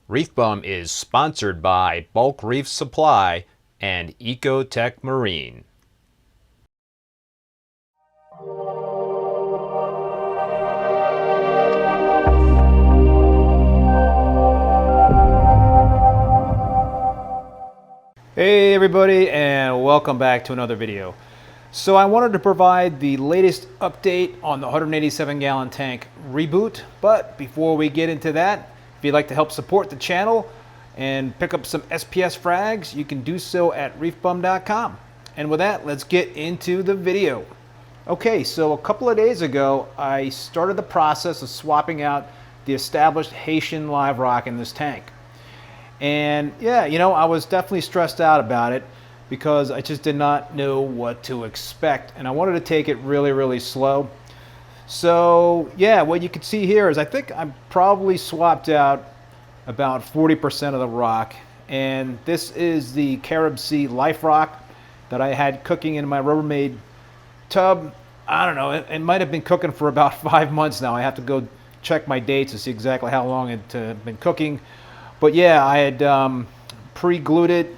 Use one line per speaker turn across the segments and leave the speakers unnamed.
ReefBum is sponsored by Bulk Reef Supply and Ecotech Marine. Hey everybody, and welcome back to another video. So I wanted to provide the latest update on the 187-gallon tank Reboot, but before we get into that, if you'd like to help support the channel and pick up some SPS frags, you can do so at reefbum.com. And with that, let's get into the video. Okay, so a couple of days ago, I started the process of swapping out the established Haitian live rock in this tank. And yeah, you know, I was definitely stressed out about it because I just did not know what to expect, and I wanted to take it really slow. So yeah, what you can see here is I think I probably swapped out about 40% of the rock, and this is the CaribSea Life Rock that I had cooking in my Rubbermaid tub. I don't know, it might have been cooking for about 5 months now. I have to go check my dates to see exactly how long it had been cooking. But yeah, I had pre-glued it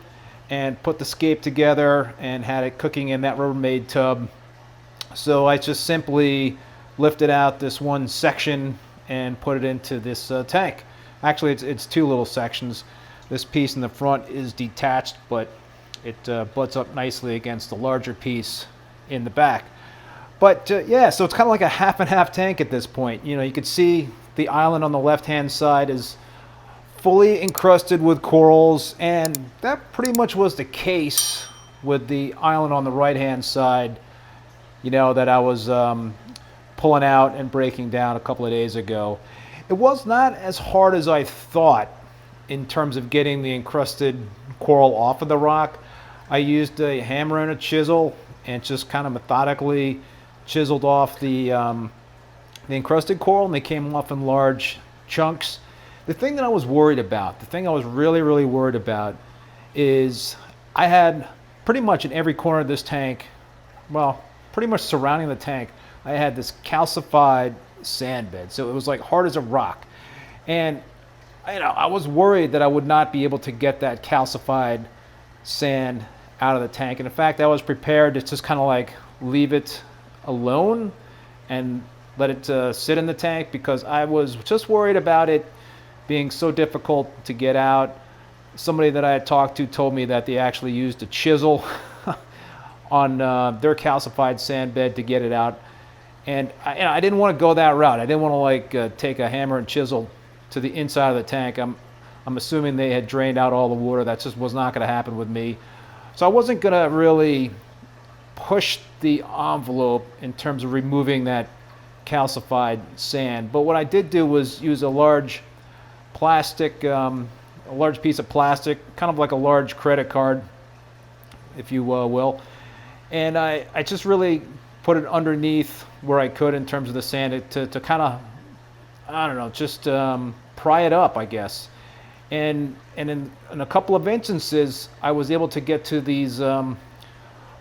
and put the scape together and had it cooking in that Rubbermaid tub. So I just simply lifted out this one section and put it into this tank. Actually, it's two little sections. This piece in the front is detached, but it butts up nicely against the larger piece in the back. But yeah, so it's kind of like a half and half tank at this point. You know, you can see the island on the left-hand side is fully encrusted with corals, and that pretty much was the case with the island on the right-hand side, you know, that I was pulling out and breaking down a couple of days ago. It was not as hard as I thought in terms of getting the encrusted coral off of the rock. I used a hammer and a chisel and just kind of methodically chiseled off the encrusted coral, and they came off in large chunks. The thing that I was worried about, the thing I was really worried about, is I had pretty much in every corner of this tank, well, pretty much surrounding the tank, I had this calcified sand bed. So it was like hard as a rock. And you know, I was worried that I would not be able to get that calcified sand out of the tank. And in fact, I was prepared to just kind of like leave it alone and let it sit in the tank, because I was just worried about it being so difficult to get out. Somebody that I had talked to told me that they actually used a chisel on their calcified sand bed to get it out. And I didn't want to go that route. I didn't want to like take a hammer and chisel to the inside of the tank. I'm assuming they had drained out all the water. That just was not going to happen with me. So I wasn't going to really push the envelope in terms of removing that calcified sand. But what I did do was use a large plastic, a large piece of plastic, kind of like a large credit card, if you will. And I just really put it underneath where I could in terms of the sand to kind of, I don't know, just pry it up, I guess. And in a couple of instances, I was able to get to these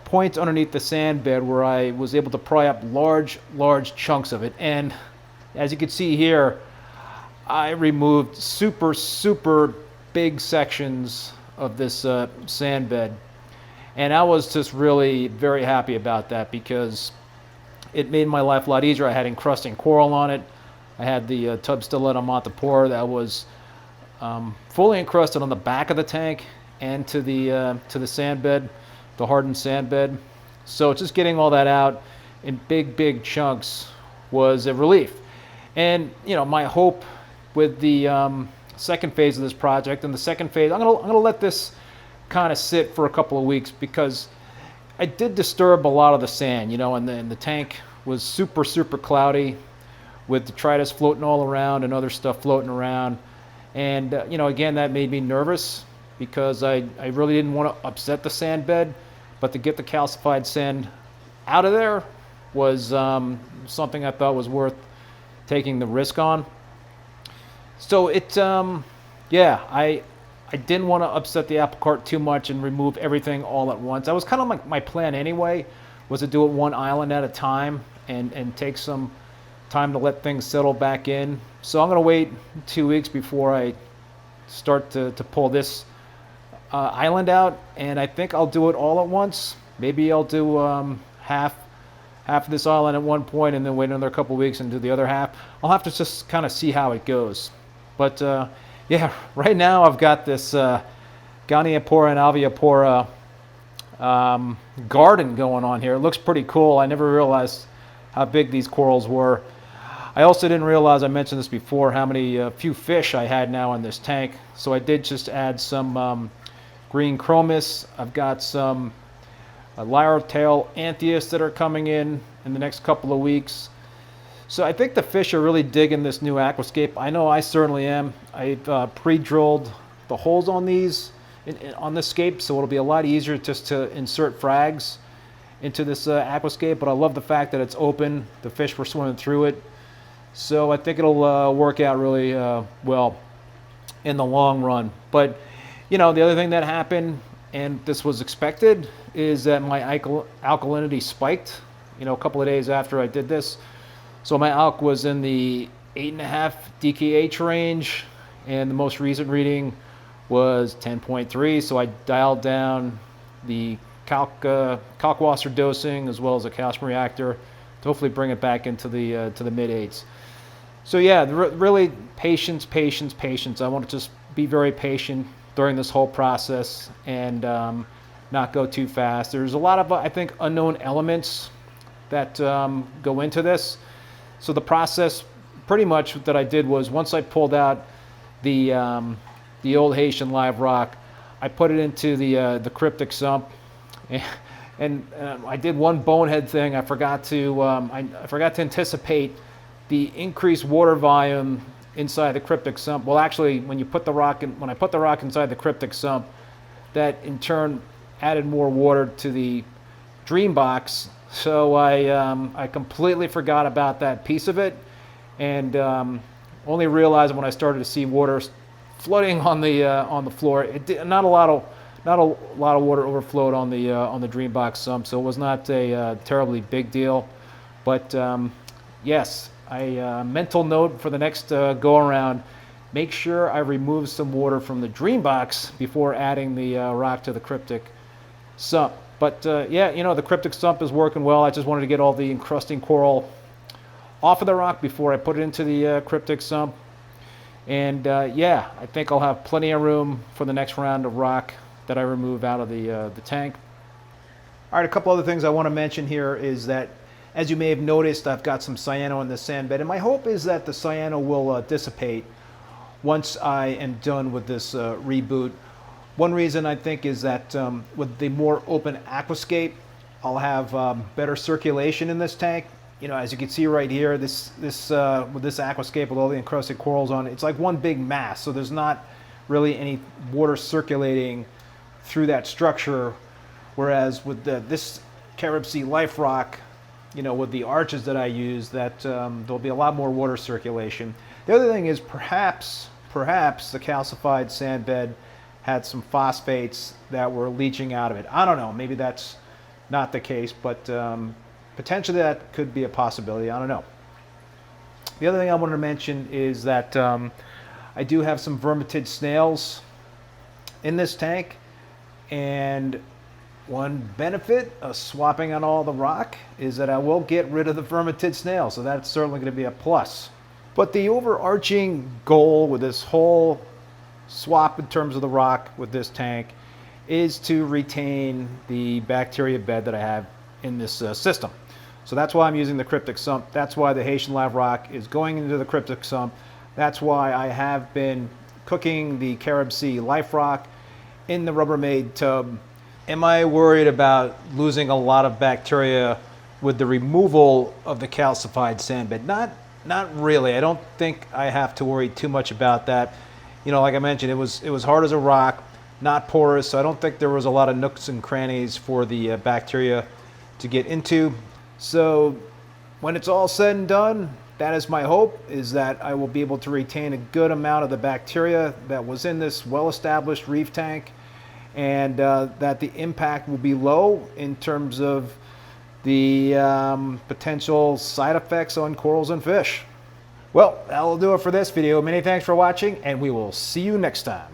points underneath the sand bed where I was able to pry up large chunks of it. And as you can see here, I removed super big sections of this sand bed, and I was just really very happy about that because it made my life a lot easier. I had encrusting coral on it. I had the tub Stiletta Montepore that was fully encrusted on the back of the tank and to the sand bed, the hardened sand bed. So just getting all that out in big chunks was a relief. And you know, my hope with the second phase of this project, and the second phase, I'm gonna let this kind of sit for a couple of weeks, because I did disturb a lot of the sand, you know, and the tank was super cloudy with detritus floating all around and other stuff floating around. And you know, again, that made me nervous because I really didn't want to upset the sand bed, but to get the calcified sand out of there was something I thought was worth taking the risk on. So it, yeah, I didn't want to upset the apple cart too much and remove everything all at once. That was kind of like my plan anyway, was to do it one island at a time and take some time to let things settle back in. So I'm going to wait 2 weeks before I start to pull this island out, and I think I'll do it all at once. Maybe I'll do half of this island at one point and then wait another couple weeks and do the other half. I'll have to just kind of see how it goes. But yeah, right now I've got this Goniapora and Alveopora garden going on here. It looks pretty cool. I never realized how big these corals were. I also didn't realize, I mentioned this before, how many few fish I had now in this tank. So I did just add some green chromis. I've got some lyre-tail anthias that are coming in the next couple of weeks. So I think the fish are really digging this new aquascape. I know I certainly am. I've pre-drilled the holes on these on this scape, so it'll be a lot easier just to insert frags into this aquascape. But I love the fact that it's open. The fish were swimming through it. So I think it'll work out really well in the long run. But, you know, the other thing that happened, and this was expected, is that my alkalinity spiked, you know, a couple of days after I did this. So my alk was in the 8.5 DKH range, and the most recent reading was 10.3. So I dialed down the kalkwasser dosing as well as a calcium reactor to hopefully bring it back into the mid-8s. So yeah, really patience. I want to just be very patient during this whole process and not go too fast. There's a lot of, I think, unknown elements that go into this. So the process pretty much that I did was, once I pulled out the old Haitian live rock, I put it into the cryptic sump, and I did one bonehead thing. I forgot to anticipate the increased water volume inside the cryptic sump. Well, actually, when I put the rock inside the cryptic sump, that in turn added more water to the dream box. So I completely forgot about that piece of it, and only realized when I started to see water flooding on the floor. Not a lot of water overflowed on the dream box sump, so it was not a terribly big deal. But yes. Mental note for the next go around: make sure I remove some water from the dream box before adding the rock to the cryptic sump. But yeah, you know, the cryptic sump is working well. I just wanted to get all the encrusting coral off of the rock before I put it into the cryptic sump. And yeah, I think I'll have plenty of room for the next round of rock that I remove out of the tank. All right, a couple other things I want to mention here is that, as you may have noticed, I've got some cyano in the sand bed, and my hope is that the cyano will dissipate once I am done with this reboot. One reason I think is that with the more open aquascape, I'll have better circulation in this tank. You know, as you can see right here, with this aquascape with all the encrusted corals on it, it's like one big mass, so there's not really any water circulating through that structure. Whereas with this CaribSea Life Rock, you know, with the arches that I use, that there'll be a lot more water circulation. The other thing is perhaps the calcified sand bed had some phosphates that were leaching out of it. I don't know, maybe that's not the case, but potentially that could be a possibility. I don't know. The other thing I wanted to mention is that I do have some vermitid snails in this tank, and one benefit of swapping on all the rock is that I will get rid of the vermitid snail, so that's certainly going to be a plus. But the overarching goal with this whole swap in terms of the rock with this tank is to retain the bacteria bed that I have in this system. So that's why I'm using the cryptic sump. That's why the Haitian live rock is going into the cryptic sump. That's why I have been cooking the CaribSea Life Rock in the Rubbermaid tub. Am I worried about losing a lot of bacteria with the removal of the calcified sand bed? Not really. I don't think I have to worry too much about that. You know, like I mentioned, it was hard as a rock, not porous, so I don't think there was a lot of nooks and crannies for the bacteria to get into. So when it's all said and done, that is my hope, is that I will be able to retain a good amount of the bacteria that was in this well-established reef tank, and that the impact will be low in terms of the potential side effects on corals and fish. Well, that'll do it for this video. Many thanks for watching, and we will see you next time.